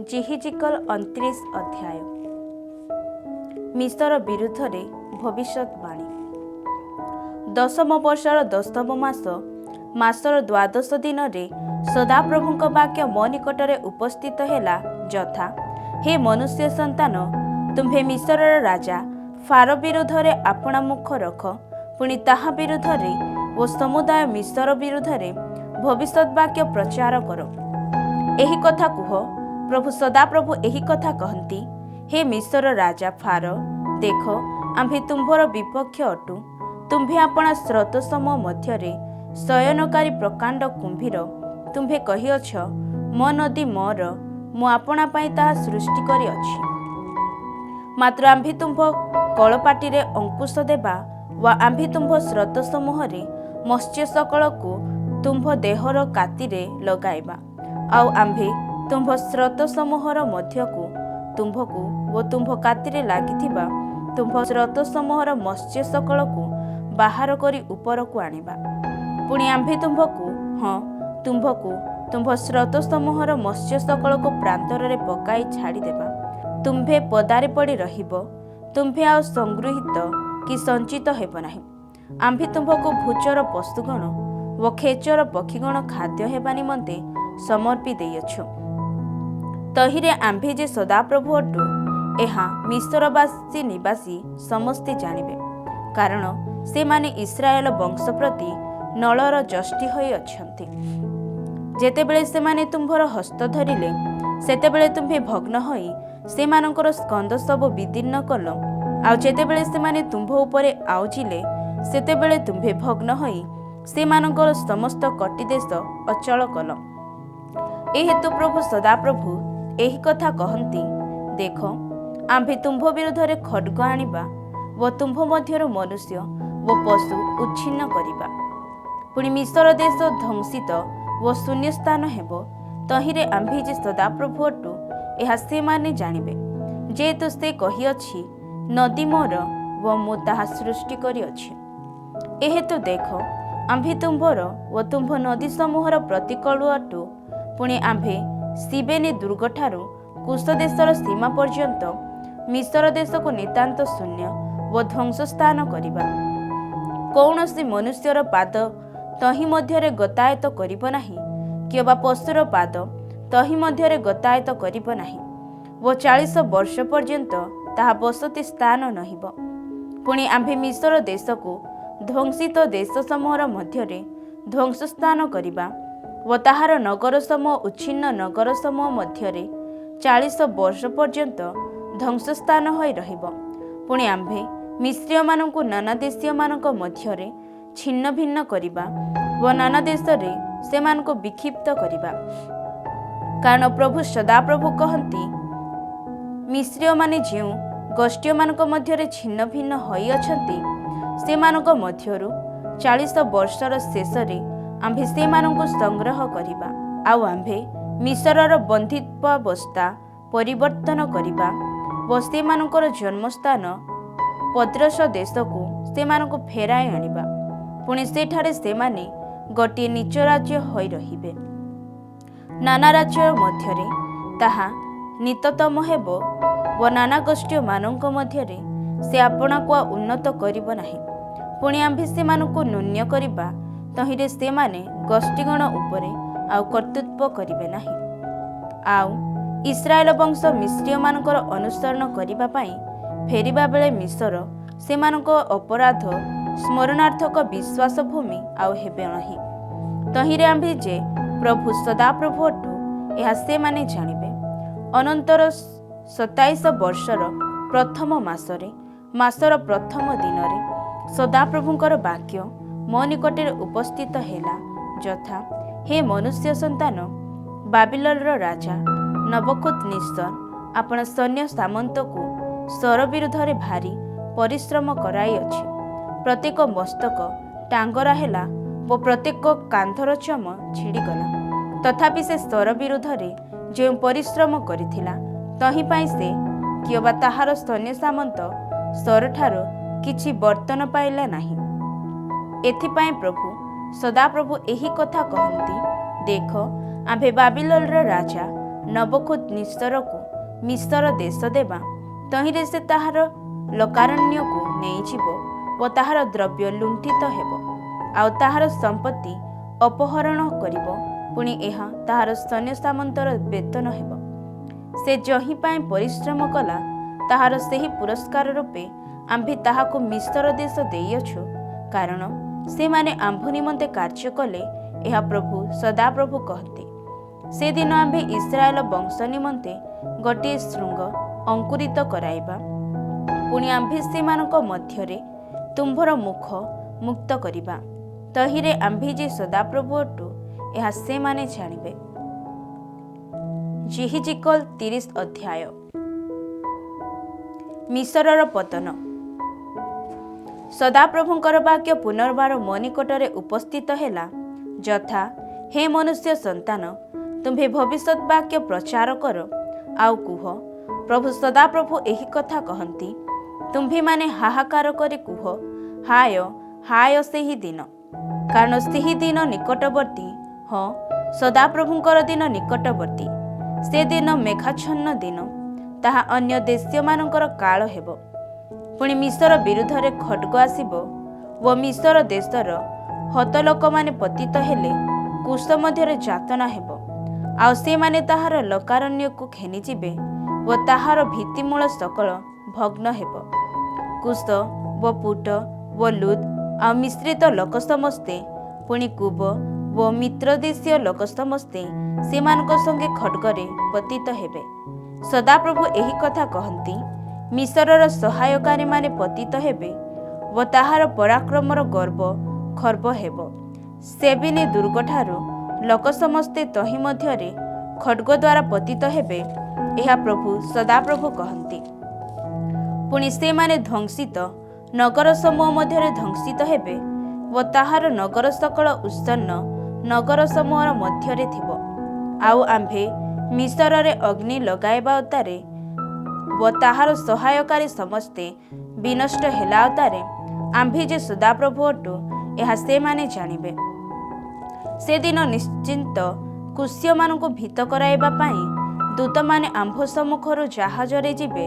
जिहिजिकल 29 अध्याय। मिस्र विरुद्ध रे भविष्यवाणी। 10 वर्षर 10 मासर 12 दिन रे सदाप्रभुଙ୍କ वाक्य मो निकटरे उपस्थित हेला यथा, हे मनुष्य संतान, तुम्भे मिस्रर राजा फारो विरुद्ध रे आपणा मुख रख, पुणी ताहा विरुद्ध रे ओ समुदाय मिस्र विरुद्ध रे भविष्यत वाक्य प्रचार करो। एही कथा कुह, प्रभु सदाप्रभु एही कथा कहती, हे मिस्र राजा फारो, देख आम्भे तुम्भर विपक्ष अटु। तुम्भे आपणा स्रोत समूह मध्यरे शयनकारी प्रकांड कुंभीर, तुम्भे कहिअछ, मो नदी मोर, मु आपणा पाई ताहा सृष्टि करी अछि। मात्र आम्भे तुम्भ कळपाटी रे अंकुश देबा वा आम्भे तुम्भ स्रोत समूह रे मत्स्य सकलकु तुम्भ देहर कातिरे लगाइबा, आउ आम्भे तुम्भ स्रोत समूहर मध्यकु तुम्भकु ओ तुम्भ कातिरे लागिथिबा तुम्भ स्रोत समूहर मत्स्य सकलकु बाहर करी उपरकु आनिबा। पुणी आम्भे तुम्भकु तुम्भ स्रोत समूहर मत्स्य सकलकु प्रांतर रे पकाई छाड़ी देबा। तुम्भे पदारे पड़ी रहिब, तुम्भे आ संगृहित कि संचित हेब नाही। आम्भे तुम्भकु भूचर पशुगण व खेचर पक्षीगण खाद्य हेबा निमंते समर्पी देइअछु। तहिरे आम्भे जे सदाप्रभु अटु, एहा मिस्रवासी निवासी समस्ते जानिबे, कारण से माने इस्राएल वंश प्रति नलर जष्टि होई अछंती। जेतेबेले से माने तुम्भर हस्त धरिले, सेतेबेले तुम्भे भग्न होई सेमानकर स्कंद सब विदीर्ण कल, आउ जेतेबेले से माने तुम्भ उपरे आउजिले, सेतेबेले तुम्भे भग्न होई सेमानकर समस्त कटी देश अचल कल। ए हेतु प्रभु सदाप्रभु एही कथा कहती, देख आम्भे तुम्भ विरुद्ध रे खड्ग आनिबा व तुम्भ मध्यरु मनुष्य व पशु उच्छिन्न करिबा। पुणी मिस्र देश ध्वंसित व शून्य स्थान हेब। तहिरे आम्भे जे सदाप्रभु अटु, एहा से माने जानिबे, जेहेतु से कहिअछि, नदी मोर व मु ताहा सृष्टि करी अछि। ए हेतु देख आम्भे तुम्भर व तुम्भ नदी समूहर प्रतिकूल अटु। पुणी आम्भे सिबेनी दुर्गठारू कुश देशर सीमा पर्यंत मिस्र देश को नितांत शून्य व ध्वंस स्थान करिबा। कौनसी मनुष्यर पाद तहि मध्यरे गतायत करिब नाही, किबा पशुर पाद तहि मध्यरे गतायत करिब नाही, व 40 वर्ष पर्यंत ताहा बसति स्थान नहिब। पुणी आम्भे मिस्र देश को ध्वंसित देश समूहर मध्यरे ध्वंस स्थान करिबा व ताहार नगर समूह उच्छिन्न नगर समूह मध्यरे 40 वर्ष पर्यंत ध्वंस स्थान होई रहिब। पुणी आम्भे मिस्रीय मानकु नाना देशीय मानक मध्यरे छिन्न भिन्न करिबा व नाना देशरे सेमानकु विक्षिप्त करिबा। कारण प्रभु सदाप्रभु कहती, मिस्रीय माने जेउ गोष्ठी मानक मध्यरे छिन्न भिन्न होई अछंती, सेमानक मध्यरु 40 वर्षर शेषरे आम्भे सेमानकु संग्रह करिबा, आउ आम्भे मिस्रर बंधित्वावस्था परिवर्तन करिबा व सेमानकर जन्मस्थान पद्रस देशकु सेमानकु फेराई आनिबा। पुणी सेठारे सेमाने गोटिए नीच राज्य होई रहिबे। नाना राज्य मध्यरे ताहा निततम हेब व नाना गोष्ठी मानक मध्यरे से आपणाकु उन्नत करिब नाही। पुणी आम्भे सेमानकु न्यून्य करिबा, तहिरे सेमाने गोष्ठीगण उपरे आउ कर्तृत्व करिबे नाही। आउ इस्राएल वंश मिस्रीय मानकर अनुसरण करिबा पाई फेरिबा बेले मिस्र सेमानक अपराध स्मरणार्थक विश्वास भूमि आउ हेबे नाही। तहिरे आम्भे जे प्रभु सदाप्रभु अटु, एहा से माने जानिबे। अनंतर 27 वर्षर प्रथम मासर प्रथम दिनरे सदाप्रभुଙ୍କର वाक्य मो निकटरे उपस्थित हेला यथा, हे मनुष्य संतान, बाबिलोनर राजा नबुकदनेस्सर आपण सैन्य सामंत को स्वर विरुद्ध रे भारी परिश्रम कराई अछि। प्रत्येक मस्तक टांगरा हेला व प्रत्येक कांधर चम छिड़ीगला। तथापि से स्वर विरुद्ध रे जे परिश्रम करिथिला, तहि पाई से किबा ताहार सैन्य सामंत स्वर ठारो किछि बर्तन पाइला नाही। एथिपाई प्रभु सदाप्रभु एही कथा कहती, देख आम्भे बाबिलोनर राजा ନବୁକଦ୍ନେସ୍ସରକୁ ମିସ୍ର ଦେଶ ଦେବା, ତହିଁରେ ସେ ତାହାର ଲୋକାରଣ୍ୟକୁ ନେଇଯିବ ଓ ତାହାର ଦ୍ରବ୍ୟ ଲୁଣ୍ଠିତ ହେବ, ଆଉ ତାହାର ସମ୍ପତ୍ତି ଅପହରଣ କରିବ। ପୁଣି ଏହା ତାହାର ସୈନ୍ୟ ସାମନ୍ତର ବେତନ ହେବ। ସେ ଯହିଁ ପାଇଁ ପରିଶ୍ରମ କଲା, ତାହାର ସେହି ପୁରସ୍କାର ରୂପେ ଆମ୍ଭେ ତାହାକୁ ମିସ୍ର ଦେଶ ଦେଇଅଛୁ, କାରଣ ସେମାନେ ଆମ୍ଭ ନିମନ୍ତେ କାର୍ଯ୍ୟ କଲେ, ଏହା ପ୍ରଭୁ ସଦାପ୍ରଭୁ କହନ୍ତି। ସେଦିନ ଆମ୍ଭେ ଇସ୍ରାଏଲ ବଂଶ ନିମନ୍ତେ ଗୋଟିଏ ଶୃଙ୍ଗ ଅଙ୍କୁରିତ କରାଇବା। ପୁଣି ଆମ୍ଭେ ସେମାନଙ୍କ ମଧ୍ୟରେ ତୁମ୍ଭର ମୁଖ ମୁକ୍ତ କରିବା, ତହିଁରେ ଆମ୍ଭେ ଯେ ସଦାପ୍ରଭୁ ଅଟୁ, ଏହା ସେମାନେ ଜାଣିବେ। ଯେହିଜିକଲ୍ 30 ଅଧ୍ୟାୟ। ମିସ୍ରର ପତନ। ସଦାପ୍ରଭୁଙ୍କର ବାକ୍ୟ ପୁନର୍ବାର ମୋ ନିକଟରେ ଉପସ୍ଥିତ ହେଲା, ଯଥା, ହେ ମନୁଷ୍ୟ ସନ୍ତାନ, ତୁମ୍ଭେ ଭବିଷ୍ୟତ ବାକ୍ୟ ପ୍ରଚାର କର, ଆଉ କୁହ, ପ୍ରଭୁ ସଦାପ୍ରଭୁ ଏହି କଥା କହନ୍ତି। ତୁମ୍ଭେମାନେ ହାହାକାର କରି କୁହ, ହାୟ ହାୟ ସେହି ଦିନ, କାରଣ ସେହି ଦିନ ନିକଟବର୍ତ୍ତୀ। ହଁ, ସଦାପ୍ରଭୁଙ୍କର ଦିନ ନିକଟବର୍ତ୍ତୀ। ସେ ଦିନ ମେଘାଚ୍ଛନ୍ନ ଦିନ, ତାହା ଅନ୍ୟ ଦେଶୀୟମାନଙ୍କର କାଳ ହେବ। ପୁଣି ମିସ୍ର ବିରୁଦ୍ଧରେ ଖड्ग ଆସିବ ଓ ମିସ୍ର ଦେଶର ହତ ଲୋକମାନେ ପତିତ ହେଲେ କୁଶ ମଧ୍ୟରେ ଯାତନା ହେବ, ଆଉ ସେମାନେ ତାହାର ଲୋକାରଣ୍ୟକୁ ଘେନିଯିବେ ଓ ତାହାର ଭିତ୍ତିମୂଳ ସକଳ ଭଗ୍ନ ହେବ। କୁଶ ଓ ପୁଟ ଓ ଲୁଦ୍ ଆଉ ମିଶ୍ରିତ ଲୋକ ସମସ୍ତେ, ପୁଣି କୁବ ଓ ମିତ୍ରଦେଶୀୟ ଲୋକ ସମସ୍ତେ ସେମାନଙ୍କ ସଙ୍ଗେ ଖड्गରେ ପତିତ ହେବେ। ସଦାପ୍ରଭୁ ଏହି କଥା କହନ୍ତି। ମିସ୍ରର ସହାୟକାରୀମାନେ ପତିତ ହେବେ ଓ ତାହାର ପରାକ୍ରମର ଗର୍ବ ଖର୍ବ ହେବ। ସେବିନି ଦୁର୍ଗଠାରୁ ଲୋକ ସମସ୍ତେ ତହିଁ ମଧ୍ୟରେ ଖड्ग ଦ୍ୱାରା ପତିତ ହେବେ, ଏହା ପ୍ରଭୁ ସଦାପ୍ରଭୁ କହନ୍ତି। ପୁଣି ସେମାନେ ଧ୍ୱଂସିତ ନଗର ସମୂହ ମଧ୍ୟରେ ଧ୍ୱଂସିତ ହେବେ ଓ ତାହାର ନଗର ସକଳ ଉତ୍ସନ୍ନ ନଗର ସମୂହର ମଧ୍ୟରେ ଥିବ। ଆଉ ଆମ୍ଭେ ମିସ୍ରରେ ଅଗ୍ନି ଲଗାଇବା ଉତ୍ତାରେ ଓ ତାହାର ସହାୟକାରୀ ସମସ୍ତେ ବିନଷ୍ଟ ହେଲା ଉତ୍ତାରେ ଆମ୍ଭେ ଯେ ସଦାପ୍ରଭୁ ଅଟୁ, ଏହା ସେମାନେ ଜାଣିବେ। ସେଦିନ ନିଶ୍ଚିନ୍ତ କୁଶ୍ୟମାନଙ୍କୁ ଭୀତ କରାଇବା ପାଇଁ ଦୂତମାନେ ଆମ୍ଭ ସମ୍ମୁଖରୁ ଜାହାଜରେ ଯିବେ।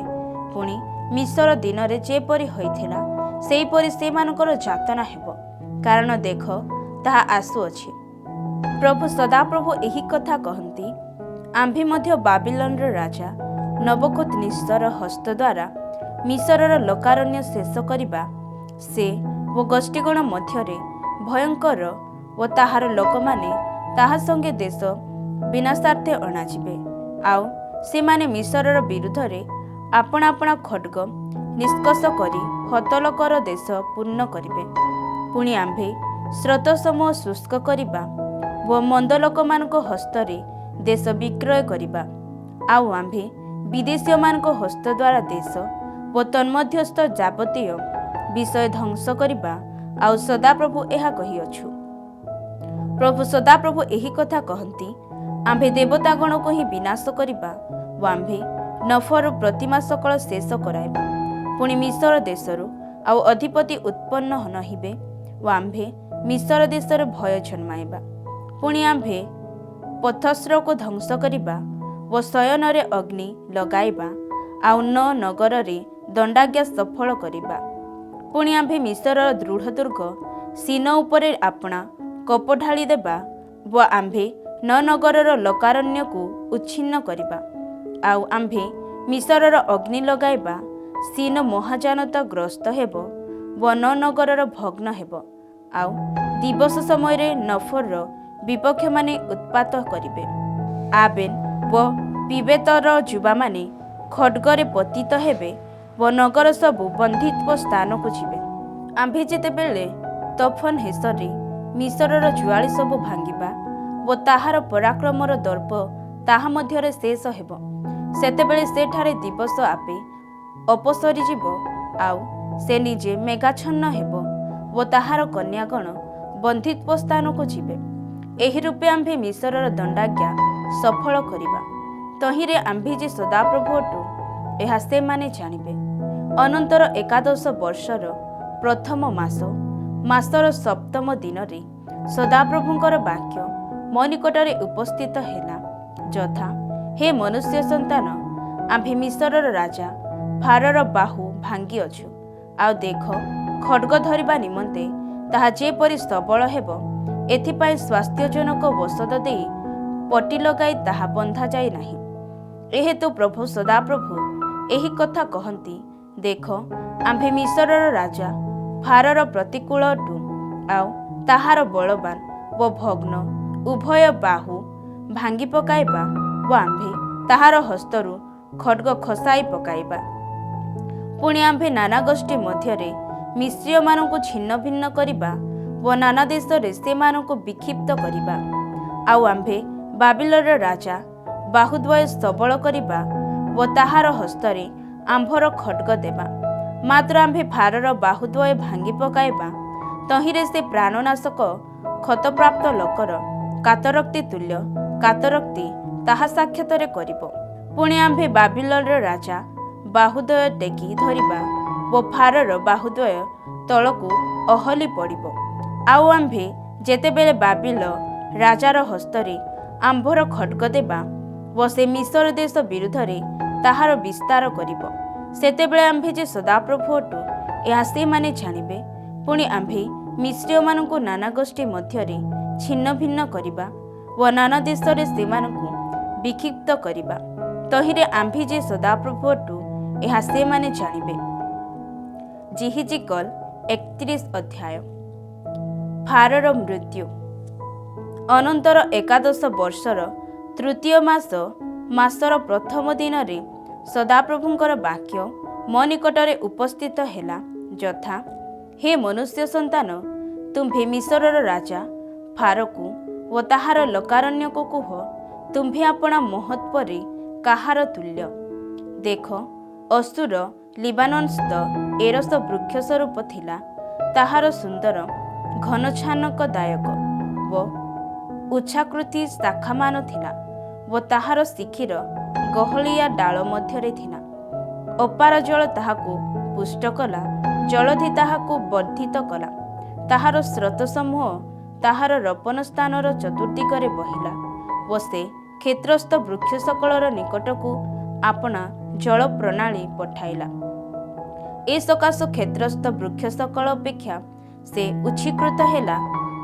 ପୁଣି ମିସ୍ର ଦିନରେ ଯେପରି ହୋଇଥିଲା, ସେହିପରି ସେମାନଙ୍କର ଯାତନା ହେବ, କାରଣ ଦେଖ, ତାହା ଆସୁଅଛି। ପ୍ରଭୁ ସଦାପ୍ରଭୁ ଏହି କଥା କହନ୍ତି। ଆମ୍ଭେ ମଧ୍ୟ ବାବିଲୋନର ରାଜା ନବୁକଦ୍ନେସ୍ସର ହସ୍ତ ଦ୍ୱାରା ମିସ୍ରର ଲୋକାରଣ୍ୟ ଶେଷ କରିବା। ସେ ଓ ଗୋଷ୍ଠୀଗଣ ମଧ୍ୟରେ ଭୟଙ୍କର ଓ ତାହାର ଲୋକମାନେ ତାହା ସଙ୍ଗେ ଦେଶ ବିନାଶାର୍ଥେ ଅଣାଯିବେ। ଆଉ ସେମାନେ ମିସ୍ରର ବିରୁଦ୍ଧରେ ଆପଣା ଆପଣା ଖड्ग ନିଷ୍କର୍ଷ କରି ହତଲୋକର ଦେଶ ପୂର୍ଣ୍ଣ କରିବେ। ପୁଣି ଆମ୍ଭେ ସ୍ରୋତ ସମୂହ ଶୁଷ୍କ କରିବା ଓ ମନ୍ଦ ଲୋକମାନଙ୍କ ହସ୍ତରେ ଦେଶ ବିକ୍ରୟ କରିବା। ଆଉ ଆମ୍ଭେ ବିଦେଶୀୟମାନଙ୍କ ହସ୍ତ ଦ୍ୱାରା ଦେଶ ଓ ତନ୍ମଧ୍ୟସ୍ଥ ଯାବତୀୟ ବିଷୟ ଧ୍ୱଂସ କରିବା। ଆଉ ସଦାପ୍ରଭୁ ଏହା କହିଅଛୁ। ପ୍ରଭୁ ସଦାପ୍ରଭୁ ଏହି କଥା କହନ୍ତି। ଆମ୍ଭେ ଦେବତାଗଣକୁ ହିଁ ବିନାଶ କରିବା ଓ ଆମ୍ଭେ ନଫରୁ ପ୍ରତିମା ସକଳ ଶେଷ କରାଇବା। ପୁଣି ମିସ୍ର ଦେଶରୁ ଆଉ ଅଧିପତି ଉତ୍ପନ୍ନ ନହିବେ ଓ ଆମ୍ଭେ ମିସ୍ର ଦେଶରେ ଭୟ ଜନ୍ମାଇବା। ପୁଣି ଆମ୍ଭେ ପଥସ୍ରକୁ ଧ୍ୱଂସ କରିବା ଓ ଶୟନରେ ଅଗ୍ନି ଲଗାଇବା, ଆଉ ନଗରରେ ଦଣ୍ଡାଜ୍ଞା ସଫଳ କରିବା। ପୁଣି ଆମ୍ଭେ ମିସ୍ରର ଦୃଢ଼ ଦୁର୍ଗ ସିନ ଉପରେ ଆପଣା କୋପ ଢାଳି ଦେବା ଓ ଆମ୍ଭେ ନଗରର ଲୋକାରଣ୍ୟକୁ ଉଚ୍ଛିନ୍ନ କରିବା। ଆଉ ଆମ୍ଭେ ମିସ୍ରର ଅଗ୍ନି ଲଗାଇବା। ସିନ ମହାଜନତାଗ୍ରସ୍ତ ହେବ ଓ ନଗରର ଭଗ୍ନ ହେବ। ଆଉ ଦିବସ ସମୟରେ ନଫର ବିପକ୍ଷମାନେ ଉତ୍ପାତ କରିବେ। ଆବେନ ଓ ପିବେତର ଯୁବାମାନେ ଖड्गରେ ପତିତ ହେବେ ଓ ନଗର ସବୁ ବନ୍ଦିତ୍ୱ ସ୍ଥାନକୁ ଯିବେ। ଆମ୍ଭେ ଯେତେବେଳେ ତୋଫନ ହେସରେ ମିସ୍ରର ଜୁଆଳି ସବୁ ଭାଙ୍ଗିବା ଓ ତାହାର ପରାକ୍ରମର ଦର୍ପ ତାହା ମଧ୍ୟରେ ଶେଷ ହେବ, ସେତେବେଳେ ସେଠାରେ ଦିବସ ଆପେ ଅପସରିଯିବ, ଆଉ ସେ ନିଜେ ମେଘାଚ୍ଛନ୍ନ ହେବ ଓ ତାହାର କନ୍ୟାଗଣ ବନ୍ଦିତ୍ୱ ସ୍ଥାନକୁ ଯିବେ। ଏହି ରୂପେ ଆମ୍ଭେ ମିସ୍ରର ଦଣ୍ଡାଜ୍ଞା ସଫଳ କରିବା। ତହିଁରେ ଆମ୍ଭେ ଯେ ସଦାପ୍ରଭୁ ଅଟୁ, ଏହା ସେମାନେ ଜାଣିବେ। ଅନନ୍ତର 11 ବର୍ଷର ପ୍ରଥମ ମାସର 7ମ ଦିନରେ ସଦାପ୍ରଭୁଙ୍କର ବାକ୍ୟ ମୋ ନିକଟରେ ଉପସ୍ଥିତ ହେଲା, ଯଥା, हे मनुष्य संतान आम्भे मिसरर राजा फारर बाहु भांगी अछु आउ देख खड्ग धरिबा निमंते ताहा जेपरि सबल हेब एथिपाई स्वास्थ्यजनक औषध देई पटी लगाई ताहा बंधा जाए नाही। एहेतु प्रभु सदाप्रभु एही कथा कहती देख आम्भे मिसरर राजा फारर प्रतिकूल अटु आउ ताहार बलवान व भग्न उभय बाहु भांगी पकाइबा व आम्भे ताहार हस्तरु खड्ग खसाई पकाइबा। पुणी आम्भे नाना गोष्ठी मध्यरे मिस्रीय मानकु छिन्न भिन्न करिबा व नाना देशरे सेमानकु विक्षिप्त करिबा आउ आम्भे बाबिलोर राजा बाहुद्वय सबल करिबा व ताहार हस्तरे आम्भर खड्ग देबा। मात्र आम्भे फारर बाहुद्वय भांगी पकाइबा तहिरे से प्राणनाशक क्षतप्राप्त लोकर कातरक्ति तुल्य कातरक्ति ताहा साक्षातरे करिब। पुणी आम्भे बाबिलोर राजा बाहुद्वय टेकी धरिबा व फारर बाहुद्वय तलकु अहली पड़िब आउ आम्भे जेतेबेले बाबिल राजार हस्तरे आम्भर खड्ग देबा व से मिसर देश विरुद्धरे ताहार विस्तार करिब सेतेबेले आम्भे जे सदाप्रभु अटु ଏହା ସେମାନେ ଜାଣିବେ। पुणी आम्भे मिस्रीय मानकु नाना गोष्ठी मध्यरे छिन्न भिन्न करिबा व नाना देशरे सेमानकु विक्षिप्त करिबा तहिरे आम्भे जे सदाप्रभु अटु ଏହା ସେମାନେ ଜାଣିବେ। जिहिजिकल 31 अध्याय। फारर मृत्यु। अनंतर 11 वर्षर तृतीय मासर प्रथम दिन रे सदाप्रभुंकर वाक्य मो निकटरे उपस्थित हेला यथा हे मनुष्य संतान तुम्भे मिसरर राजा फारकु व ताहार लकारण्यको कुह तुम्भे आपणा महत्परे काहार तुल्य। देख असुर लिबाननस्थ एरस वृक्ष स्वरूप थिला ताहार सुंदर घनछानकदायक व उच्छाकृति शाखामान थिला व ताहार शिखिर गहलिया डाल मध्यरे थिला। अपार जल ताहाकु पुष्ट कला जलधि ताहाकु वर्धित कला ताहार स्रोत समूह ताहार रोपण स्थानर चतुर्दिगरे बहिला व से क्षेत्रस्थ वृक्ष सकलर निकटकु आपणा जल प्रणाली पठाइला। ए सकाश क्षेत्रस्थ वृक्ष सकल अपेक्षा से उच्छीकृत हेला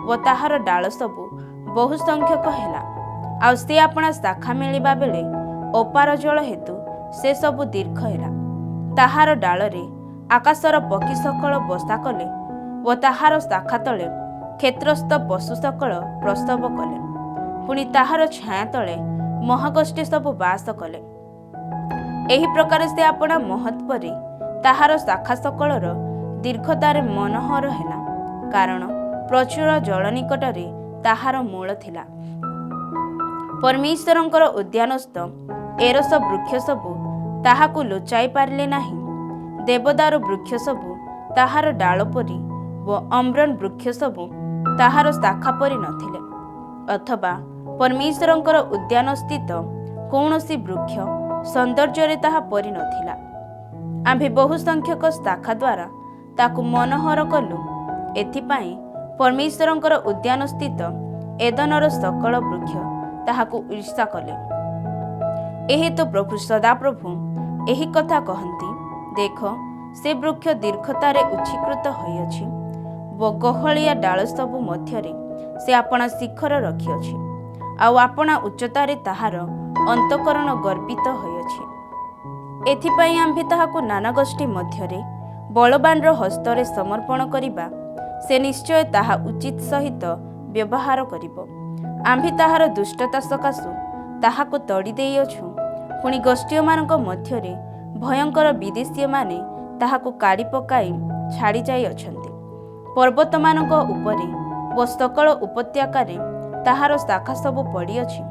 व ताहार डाल सबु बहु संख्यक हेला आउ से आपणा शाखा मिलिबा बेले अपार जल हेतु से सबु दीर्घ हेला। ताहार डालरे आकाशर पक्षी सकल बसा कले व ताहार शाखा तले क्षेत्रस्थ पशु सकल प्रसव कले। पुणी ताहार छाया तले महागोष्ठी सबु बास कले। एही प्रकार से आपणा महत्परे ताहार शाखा सकलर दीर्घतारे मनोहर हेला कारण प्रचुर जल निकटरे ताहार मूल थिला। परमेश्वरंकर उद्यानस्थ एरस वृक्ष सबु ताहाकु लुचाई पारिले नाही। देवदार वृक्ष सबु ताहार डाल परि व अम्रन वृक्ष सबु ताहार शाखा परि नथिले अथवा परमेश्वरंकर उद्यान स्थित कौनसी वृक्ष सौंदर्य ताहा परि नथिला। आम्भे बहु संख्यक शाखा द्वारा ताकु मनोहर कलु एथिपाई परमेश्वरंकर उद्यान स्थित एदनर सकल वृक्ष ताहाकु ईर्षा कले। एही तो प्रभु सदाप्रभु एही कथा कहती देख से वृक्ष दीर्घतारे उच्छीकृत होइअछि व गहलिया डाल सबु मध्यरे से आपणा शिखर रखिअछि आउ आपणा उच्चतारे ताहार अंतकरण गर्वित होइअछि। एथिपाई आम्भे ताहाकु नाना गोष्ठी मध्यरे बलवान हस्तरे समर्पण करिबा से निश्चय ताहा उचित सहित व्यवहार करिब। आम्भे ताहार दुष्टता सकाशु ताहाकु तड़ी देइअछु। पुणी गोष्ठी मानक मध्यरे भयंकर विदेशी माने ताहाकु काढ़ी पकाई छाड़ी जाई अछंती। पर्वत मानक उपरे व सकल उपत्यकारे ताहार शाखा सबु पड़िअछि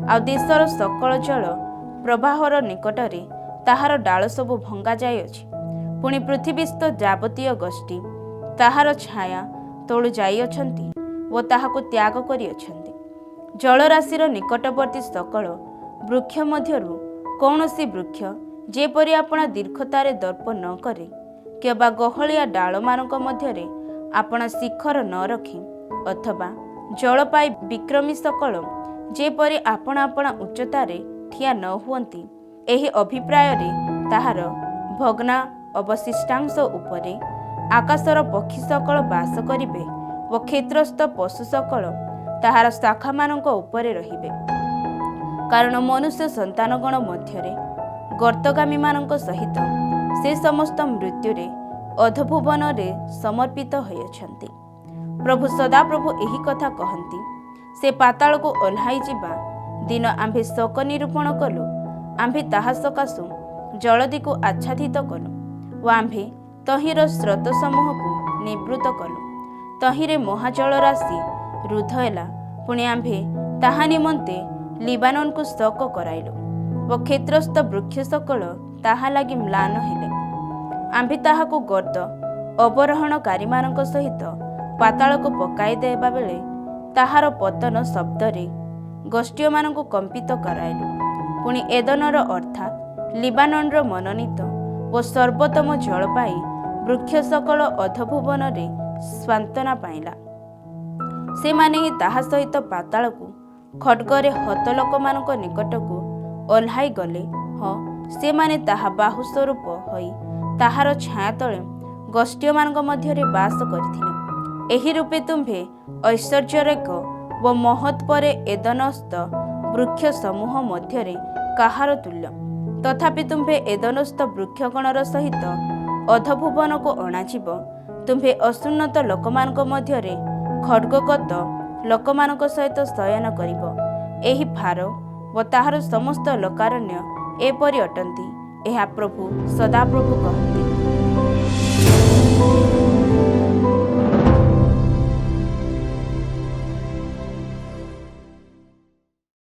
आ देशर सकल जल प्रवाहर निकटरे ताहार डाल सबु भंगा जाइअछि। पुणी पृथ्वीस्थ जावतीय गोष्ठी ताहार छाया तळु जाइअछंती व ताहाकु त्याग करिअछंती। जलराशिर निकटवर्ती सकल वृक्ष मध्यरु कौनसी वृक्ष जेपरि आपणा दीर्घतारे दर्प न करे केबा गहलिया डाल मानक मध्यरे आपणा शिखर न रखी अथवा जल पाई विक्रमी सकल जेपरि आपणा आपणा उच्चतारे ଠିଆ ନ ହୁଅନ୍ତି, ଏହି ଅଭିପ୍ରାୟରେ ତାହାର ଭଗ୍ନା ଅବଶିଷ୍ଟାଂଶ ଉପରେ ଆକାଶର ପକ୍ଷୀ ସକଳ ବାସ କରିବେ ଓ କ୍ଷେତ୍ରସ୍ଥ ପଶୁ ସକଳ ତାହାର ଶାଖାମାନଙ୍କ ଉପରେ ରହିବେ। କାରଣ ମନୁଷ୍ୟ ସନ୍ତାନଗଣ ମଧ୍ୟରେ ଗର୍ତ୍ତଗାମୀମାନଙ୍କ ସହିତ ସେ ସମସ୍ତ ମୃତ୍ୟୁରେ ଅଧୋଭୁବନରେ ସମର୍ପିତ ହୋଇଅଛନ୍ତି। ପ୍ରଭୁ ସଦାପ୍ରଭୁ ଏହି କଥା କହନ୍ତି। ସେ ପାତାଳକୁ ଓହ୍ଲାଇ ଯିବା ଦିନ ଆମ୍ଭେ ଶୋକ ନିରୂପଣ କଲୁ, ଆମ୍ଭେ ତାହା ସକାଶୁ ଜଳଦିକୁ ଆଚ୍ଛାଦିତ କଲୁ ଓ ଆମ୍ଭେ ତହିଁର ସ୍ରୋତ ସମୂହକୁ ନିବୃତ କଲୁ। ତହିଁରେ ମହାଜଳ ରାଶି ରୁଦ୍ଧ ହେଲା, ପୁଣି ଆମ୍ଭେ ତାହା ନିମନ୍ତେ ଲିବାନନକୁ ଶୋକ କରାଇଲୁ ଓ କ୍ଷେତ୍ରସ୍ଥ ବୃକ୍ଷ ସକଳ ତାହା ଲାଗି ମ୍ଳାନ ହେଲେ। ଆମ୍ଭେ ତାହାକୁ ଗର୍ଦ୍ଦ ଅବରୋହଣକାରୀମାନଙ୍କ ସହିତ ପାତାଳକୁ ପକାଇ ଦେବା ବେଳେ ତାହାର ପତନ ଶବ୍ଦରେ ଗୋଷ୍ଠୀୟମାନଙ୍କୁ କମ୍ପିତ କରାଇଲୁ। ପୁଣି ଏଦନର ଅର୍ଥାତ୍ ଲିବାନନର ମନୋନୀତ ଓ ସର୍ବୋତ୍ତମ ଜଳ ପାଇ ବୃକ୍ଷ ସକଳ ଅଧୋଭୁବନରେ ସାନ୍ତ୍ୱନା ପାଇଲା। ସେମାନେ ହିଁ ତାହା ସହିତ ପାତାଳକୁ ଖଡ୍ଗରେ ହତ ଲୋକମାନଙ୍କ ନିକଟକୁ ଓହ୍ଲାଇ ଗଲେ। ହଁ, ସେମାନେ ତାହା ବାହୁ ସ୍ୱରୂପ ହୋଇ ତାହାର ଛାୟା ତଳେ ଗୋଷ୍ଠୀୟମାନଙ୍କ ମଧ୍ୟରେ ବାସ କରିଥିଲେ। ଏହି ରୂପେ ତୁମ୍ଭେ ଐଶ୍ୱର୍ଯ୍ୟରେକ ଓ ମହତ୍ ପରେ ଏଦନସ୍ଥ ବୃକ୍ଷ ସମୂହ ମଧ୍ୟରେ କାହାର ତୁଲ୍ୟ? ତଥାପି ତୁମ୍ଭେ ଏଦନସ୍ଥ ବୃକ୍ଷଗଣର ସହିତ ଅଧୋଭୁବନକୁ ଅଣାଯିବ। ତୁମ୍ଭେ ଅସୁନ୍ନତ ଲୋକମାନଙ୍କ ମଧ୍ୟରେ ଖଡ୍ଗଗତ ଲୋକମାନଙ୍କ ସହିତ ଶୟନ କରିବ। ଏହି ଫାରୋ ଓ ତାହାର ସମସ୍ତ ଲୋକାରଣ୍ୟ ଏପରି ଅଟନ୍ତି। ଏହା ପ୍ରଭୁ ସଦାପ୍ରଭୁ କହନ୍ତି।